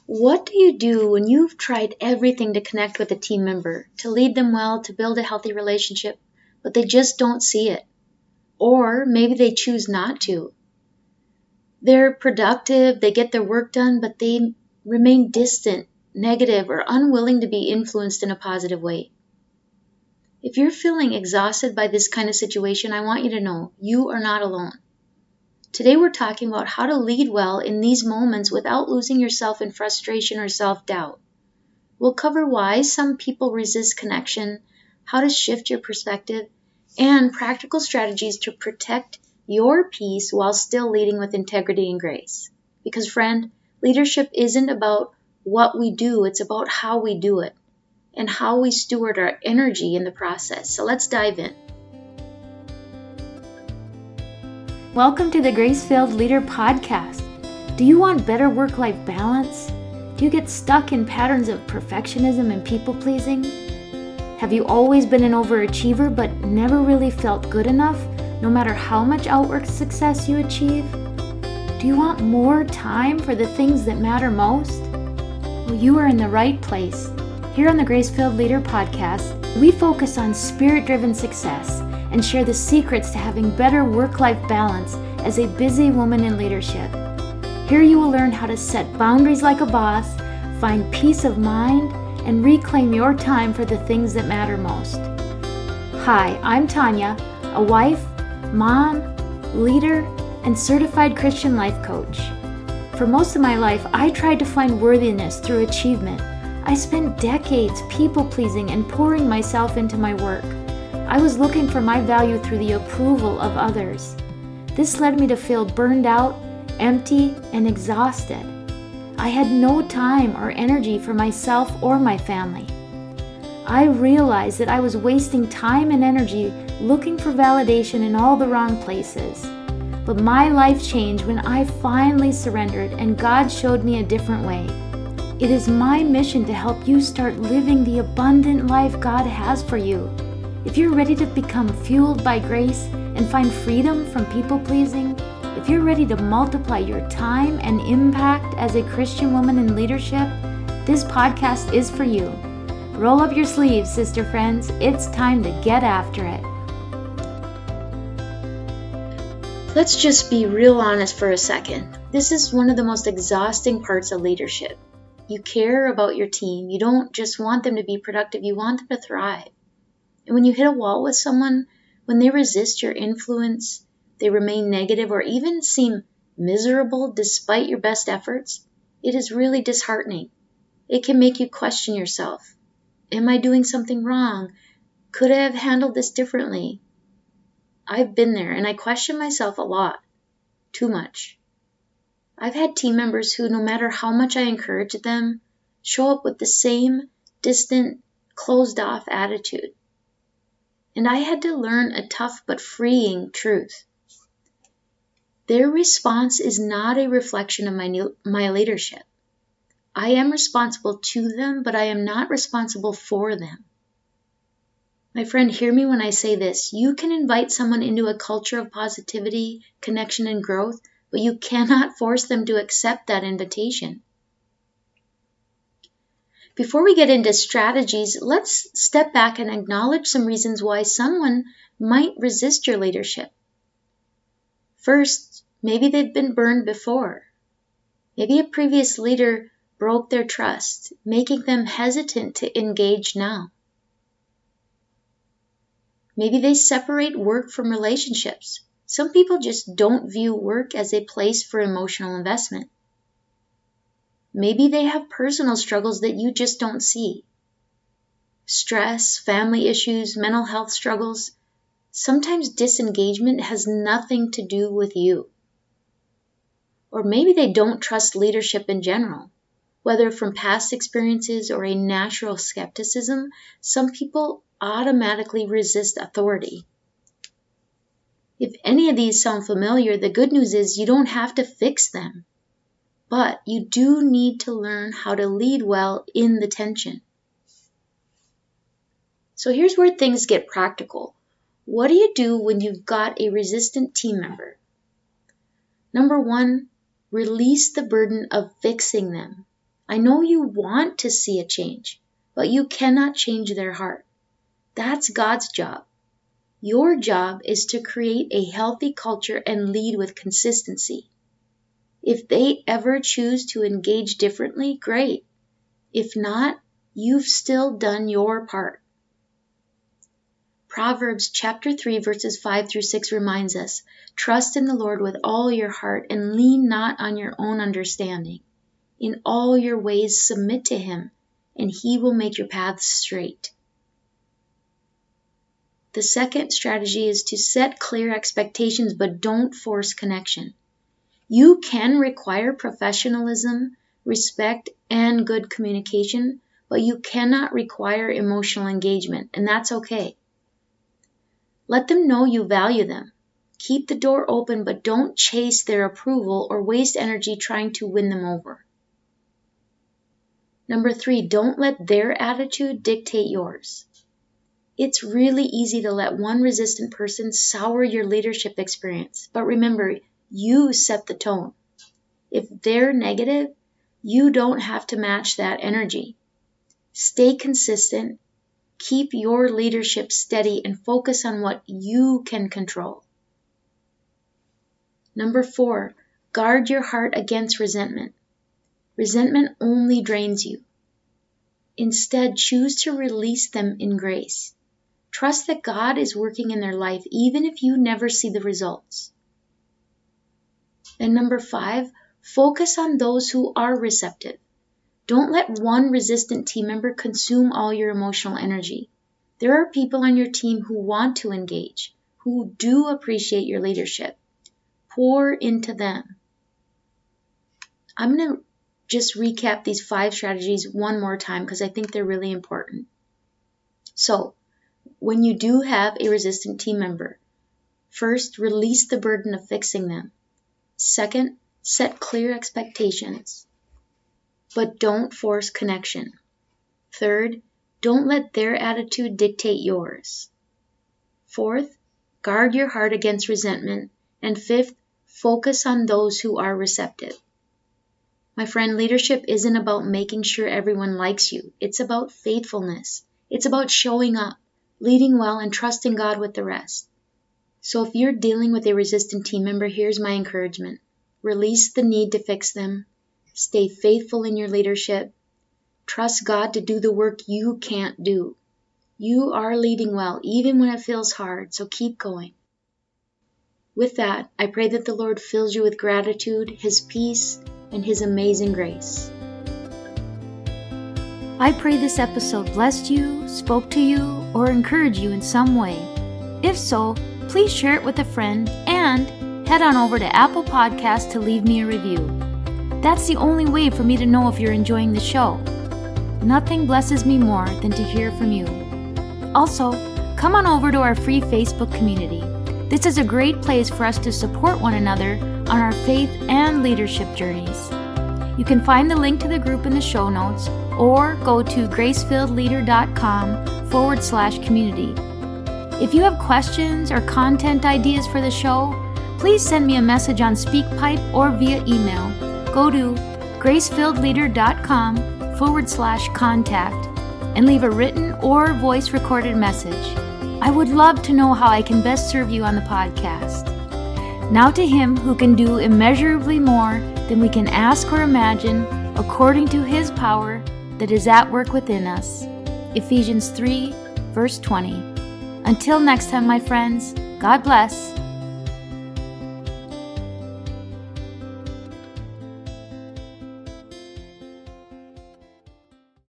What do you do when you've tried everything to connect with a team member, to lead them well, to build a healthy relationship, but they just don't see it? Or maybe they choose not to. They're productive, they get their work done, but they remain distant, negative, or unwilling to be influenced in a positive way. If you're feeling exhausted by this kind of situation, I want you to know you are not alone. Today we're talking about how to lead well in these moments without losing yourself in frustration or self-doubt. We'll cover why some people resist connection, how to shift your perspective, and practical strategies to protect your peace while still leading with integrity and grace. Because friend, leadership isn't about what we do, it's about how we do it and how we steward our energy in the process. So let's dive in. Welcome to the Grace-Filled Leader Podcast. Do you want better work-life balance? Do you get stuck in patterns of perfectionism and people-pleasing? Have you always been an overachiever but never really felt good enough, no matter how much outward success you achieve? Do you want more time for the things that matter most? Well, you are in the right place. Here on the Grace-Filled Leader Podcast, we focus on spirit-driven success and share the secrets to having better work-life balance as a busy woman in leadership. Here you will learn how to set boundaries like a boss, find peace of mind, and reclaim your time for the things that matter most. Hi, I'm Tanya, a wife, mom, leader, and certified Christian life coach. For most of my life, I tried to find worthiness through achievement. I spent decades people-pleasing and pouring myself into my work. I was looking for my value through the approval of others. This led me to feel burned out, empty, and exhausted. I had no time or energy for myself or my family. I realized that I was wasting time and energy looking for validation in all the wrong places. But my life changed when I finally surrendered and God showed me a different way. It is my mission to help you start living the abundant life God has for you. If you're ready to become fueled by grace and find freedom from people-pleasing, if you're ready to multiply your time and impact as a Christian woman in leadership, this podcast is for you. Roll up your sleeves, sister friends. It's time to get after it. Let's just be real honest for a second. This is one of the most exhausting parts of leadership. You care about your team. You don't just want them to be productive, you want them to thrive. And when you hit a wall with someone, when they resist your influence, they remain negative or even seem miserable despite your best efforts, it is really disheartening. It can make you question yourself. Am I doing something wrong? Could I have handled this differently? I've been there and I question myself a lot. Too much. I've had team members who, no matter how much I encourage them, show up with the same distant, closed-off attitude. And I had to learn a tough but freeing truth. Their response is not a reflection of my leadership. I am responsible to them, but I am not responsible for them. My friend, hear me when I say this. You can invite someone into a culture of positivity, connection, and growth, but you cannot force them to accept that invitation. Before we get into strategies, let's step back and acknowledge some reasons why someone might resist your leadership. First, maybe they've been burned before. Maybe a previous leader broke their trust, making them hesitant to engage now. Maybe they separate work from relationships. Some people just don't view work as a place for emotional investment. Maybe they have personal struggles that you just don't see. Stress, family issues, mental health struggles. Sometimes disengagement has nothing to do with you. Or maybe they don't trust leadership in general. Whether from past experiences or a natural skepticism, some people automatically resist authority. If any of these sound familiar, the good news is you don't have to fix them. But you do need to learn how to lead well in the tension. So here's where things get practical. What do you do when you've got a resistant team member? Number one, release the burden of fixing them. I know you want to see a change, but you cannot change their heart. That's God's job. Your job is to create a healthy culture and lead with consistency. If they ever choose to engage differently, great. If not, you've still done your part. Proverbs chapter 3 verses 5 through 6 reminds us, trust in the Lord with all your heart and lean not on your own understanding. In all your ways submit to Him, and He will make your paths straight. The second strategy is to set clear expectations, but don't force connection. You can require professionalism, respect, and good communication, but you cannot require emotional engagement, and that's okay. Let them know you value them. Keep the door open, but don't chase their approval or waste energy trying to win them over. Number 3, don't let their attitude dictate yours. It's really easy to let one resistant person sour your leadership experience, but remember, you set the tone. If they're negative, you don't have to match that energy. Stay consistent, keep your leadership steady, and focus on what you can control. Number 4, guard your heart against resentment. Resentment only drains you. Instead, choose to release them in grace. Trust that God is working in their life, even if you never see the results. And number 5, focus on those who are receptive. Don't let one resistant team member consume all your emotional energy. There are people on your team who want to engage, who do appreciate your leadership. Pour into them. I'm going to just recap these 5 strategies one more time because I think they're really important. So, when you do have a resistant team member, first, release the burden of fixing them. Second, set clear expectations, but don't force connection. Third, don't let their attitude dictate yours. Fourth, guard your heart against resentment. And fifth, focus on those who are receptive. My friend, leadership isn't about making sure everyone likes you. It's about faithfulness. It's about showing up, leading well, and trusting God with the rest. So if you're dealing with a resistant team member, here's my encouragement. Release the need to fix them. Stay faithful in your leadership. Trust God to do the work you can't do. You are leading well, even when it feels hard, so keep going. With that, I pray that the Lord fills you with gratitude, His peace, and His amazing grace. I pray this episode blessed you, spoke to you, or encouraged you in some way. If so, please share it with a friend and head on over to Apple Podcasts to leave me a review. That's the only way for me to know if you're enjoying the show. Nothing blesses me more than to hear from you. Also, come on over to our free Facebook community. This is a great place for us to support one another on our faith and leadership journeys. You can find the link to the group in the show notes or go to gracefilledleader.com/community. If you have questions or content ideas for the show, please send me a message on SpeakPipe or via email. Go to gracefilledleader.com/contact and leave a written or voice recorded message. I would love to know how I can best serve you on the podcast. Now to Him who can do immeasurably more than we can ask or imagine, according to His power that is at work within us. Ephesians 3, verse 20. Until next time, my friends, God bless.